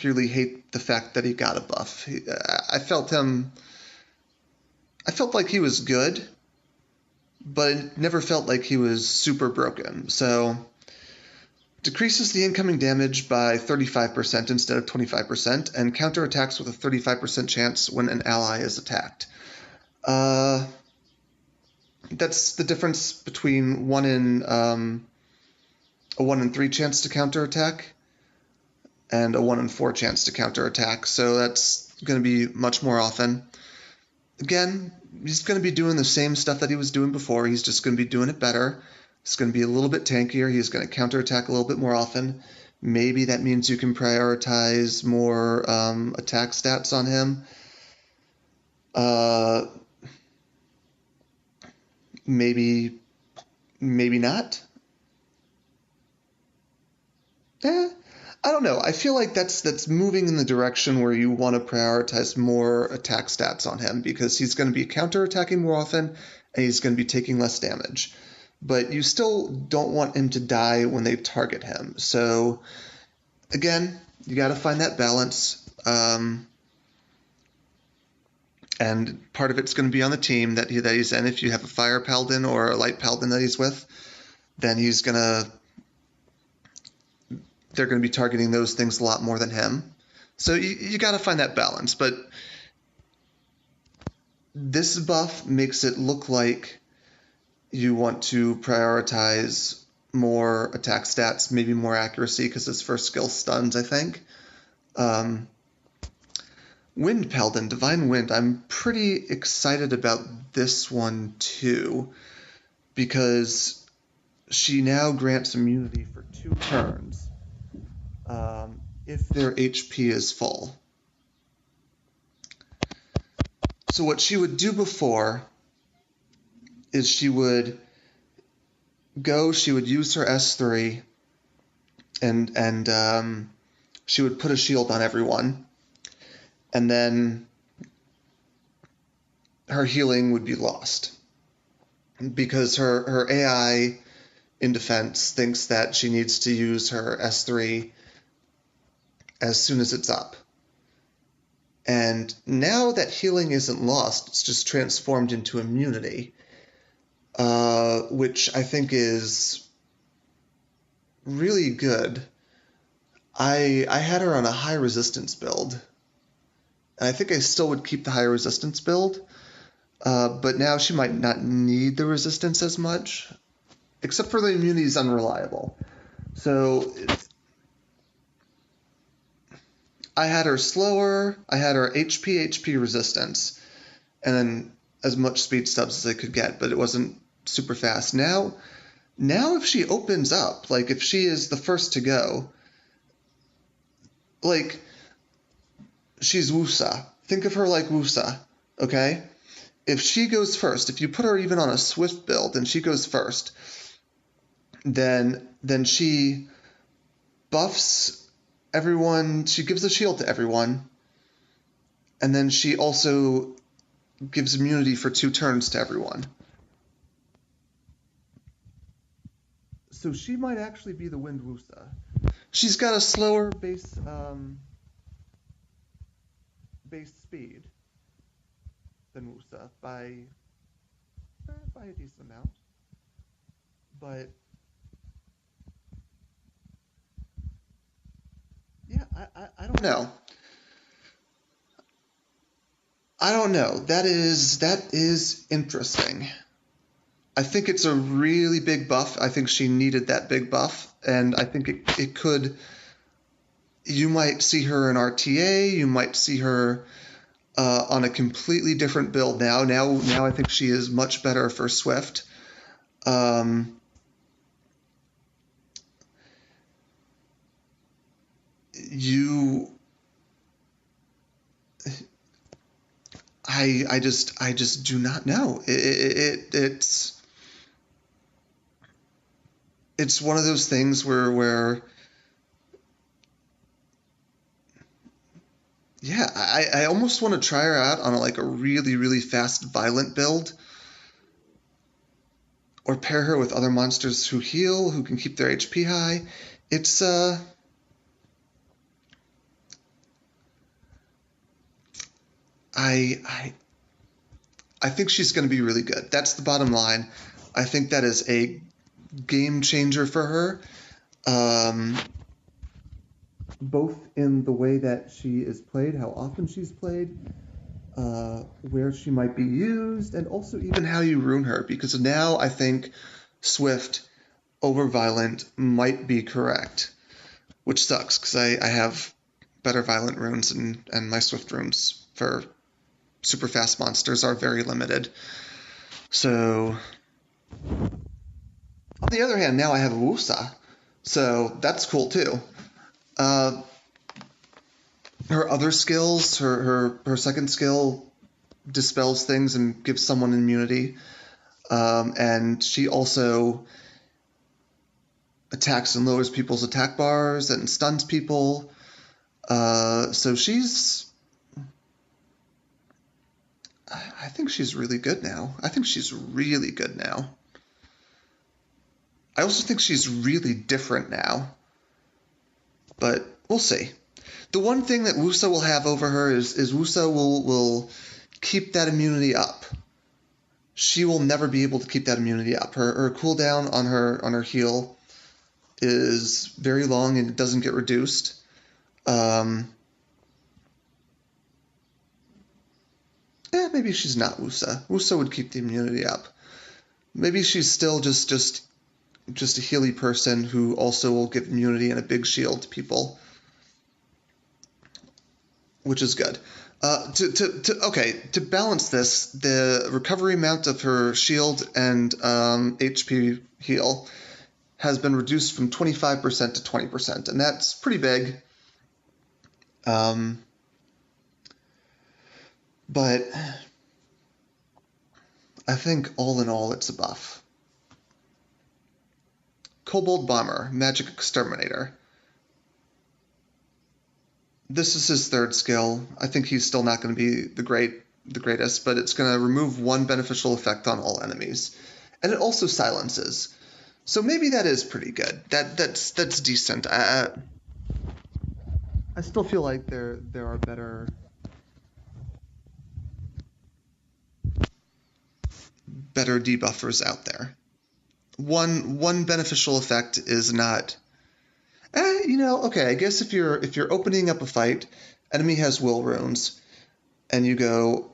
particularly hate the fact that he got a buff. I felt like he was good, but it never felt like he was super broken. So decreases the incoming damage by 35% instead of 25%, and counterattacks with a 35% chance when an ally is attacked. That's the difference between a 1 in 3 chance to counterattack and a 1 in 4 chance to counterattack. So that's going to be much more often. Again, he's going to be doing the same stuff that he was doing before. He's just going to be doing it better. It's going to be a little bit tankier. He's going to counterattack a little bit more often. Maybe that means you can prioritize more attack stats on him. Maybe not. I don't know. I feel like that's moving in the direction where you want to prioritize more attack stats on him, because he's going to be counterattacking more often and he's going to be taking less damage. But you still don't want him to die when they target him. So again, you got to find that balance. And part of it's going to be on the team that he's in. If you have a fire paladin or a light paladin that he's with, then they're going to be targeting those things a lot more than him. So you got to find that balance. But this buff makes it look like you want to prioritize more attack stats, maybe more accuracy, because his first skill stuns, I think. Wind Paladin, Divine Wind. I'm pretty excited about this one too, because she now grants immunity for 2 turns if their HP is full. So what she would do before is she would use her S3 and she would put a shield on everyone, and then her healing would be lost because her AI in defense thinks that she needs to use her S3 as soon as it's up. And now that healing isn't lost, it's just transformed into immunity, which I think is really good. I had her on a high resistance build, and I think I still would keep the high resistance build, but now she might not need the resistance as much, except for the immunity is unreliable. So I had her slower, I had her HP resistance, and then as much speed stubs as I could get, but it wasn't super fast. Now if she opens up, like if she is the first to go, like she's Wusa. Think of her like Wusa, okay? If she goes first, if you put her even on a swift build and she goes first, then she buffs everyone, she gives a shield to everyone, and then she also gives immunity for 2 turns to everyone. So she might actually be the Wind Wusa. She's got a slower base speed than Wusa by a decent amount. But yeah, I don't know. I don't know. That is interesting. I think it's a really big buff. I think she needed that big buff, and I think it could. You might see her in RTA. You might see her on a completely different build now. Now I think she is much better for Swift. I just do not know. It's one of those things where yeah, I almost want to try her out on a really, really fast violent build, or pair her with other monsters who heal, who can keep their HP high. It's I think she's going to be really good. That's the bottom line. I think that is a game changer for her, both in the way that she is played, how often she's played, where she might be used, and also even how you rune her. Because now I think Swift over Violent might be correct, which sucks because I have better Violent runes, and my Swift runes for super fast monsters are very limited. So, on the other hand, now I have Wusa, so that's cool too. Her other skills, her second skill dispels things and gives someone immunity, and she also attacks and lowers people's attack bars and stuns people. So I think she's really good now. I think she's really good now. I also think she's really different now. But we'll see. The one thing that Wusa will have over her is Wusa will keep that immunity up. She will never be able to keep that immunity up. Her cooldown on her heal is very long and it doesn't get reduced. Maybe she's not Wusa. Wusa would keep the immunity up. Maybe she's still just a healy person who also will give immunity and a big shield to people, which is good. To balance this, the recovery amount of her shield and HP heal has been reduced from 25% to 20%, and that's pretty big. But I think all in all, it's a buff. Kobold Bomber, Magic Exterminator. This is his third skill. I think he's still not going to be the greatest, but it's going to remove one beneficial effect on all enemies, and it also silences. So maybe that is pretty good. That's decent. I still feel like there are better debuffers out there. One beneficial effect is not. Okay. I guess if you're opening up a fight, enemy has will runes, and you go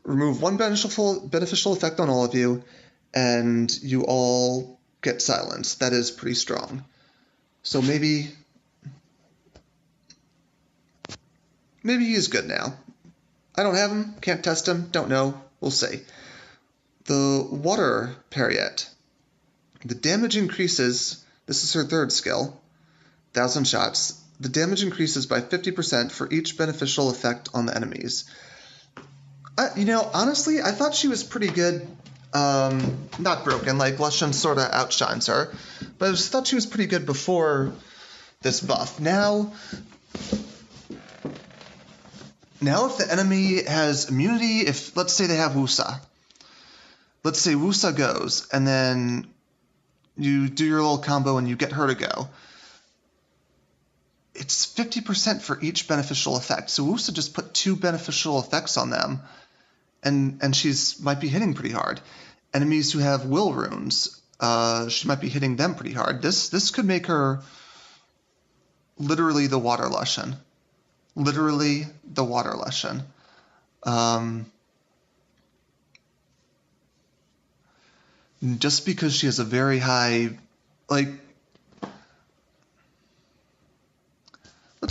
remove one beneficial effect on all of you, and you all get silenced. That is pretty strong. So maybe he's good now. I don't have him, can't test him, don't know. We'll see. The Water Pariat. The damage increases. This is her third skill. 1,000 shots. The damage increases by 50% for each beneficial effect on the enemies. Honestly, I thought she was pretty good. Not broken, like Lushan sort of outshines her, but I thought she was pretty good before this buff. Now if the enemy has immunity, if let's say they have Wusa, let's say Wusa goes, and then you do your little combo and you get her to go. It's 50% for each beneficial effect. So Wusa just put 2 beneficial effects on them, and she's might be hitting pretty hard. Enemies who have will runes, she might be hitting them pretty hard. This could make her literally the Water Lushan. Literally the Water Lushan. Just because she has a very high, let's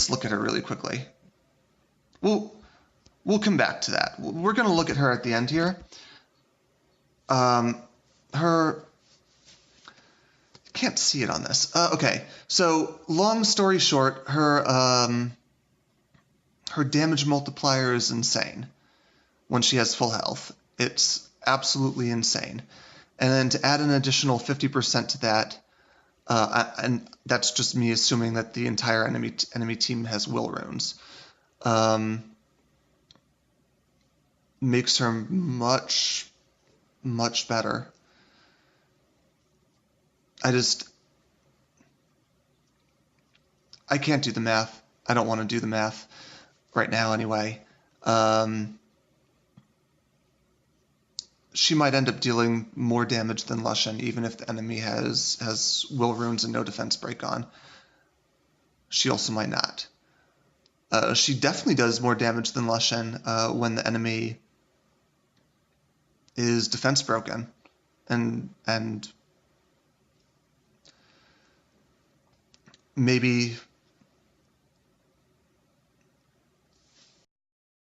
look at her really quickly. We'll come back to that. We're going to look at her at the end here. Her, can't see it on this. Okay, so long story short, her damage multiplier is insane when she has full health. It's absolutely insane. And then to add an additional 50% to that, and that's just me assuming that the entire enemy team has will runes, makes her much, much better. I can't do the math. I don't want to do the math right now anyway. she might end up dealing more damage than Lushen, even if the enemy has will runes and no defense break on. She also might not. She definitely does more damage than Lushen when the enemy is defense broken, and maybe